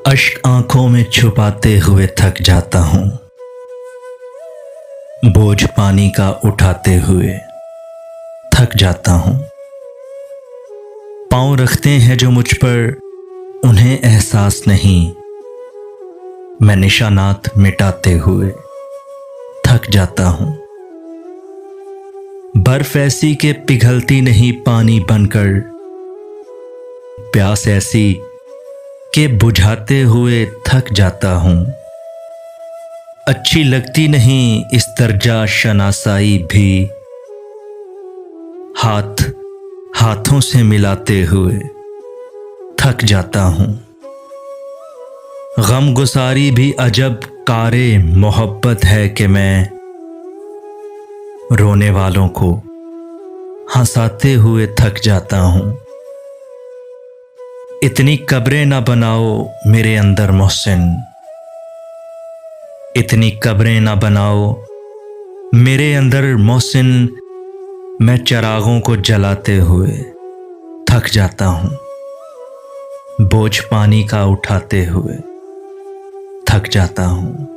अश्क आंखों में छुपाते हुए थक जाता हूँ, बोझ पानी का उठाते हुए थक जाता हूँ। पाँव रखते हैं जो मुझ पर उन्हें एहसास नहीं, मैं निशानात मिटाते हुए थक जाता हूँ। बर्फ ऐसी के पिघलती नहीं पानी बनकर, प्यास ऐसी के बुझाते हुए थक जाता हूँ। अच्छी लगती नहीं इस दर्जा शनासाई भी, हाथ हाथों से मिलाते हुए थक जाता हूँ। गम गुसारी भी अजब कारे मोहब्बत है कि मैं रोने वालों को हंसाते हुए थक जाता हूँ। इतनी कब्रें ना बनाओ मेरे अंदर मोहसिन, इतनी कब्रें ना बनाओ मेरे अंदर मोहसिन, मैं चिरागों को जलाते हुए थक जाता हूँ। बोझ पानी का उठाते हुए थक जाता हूँ।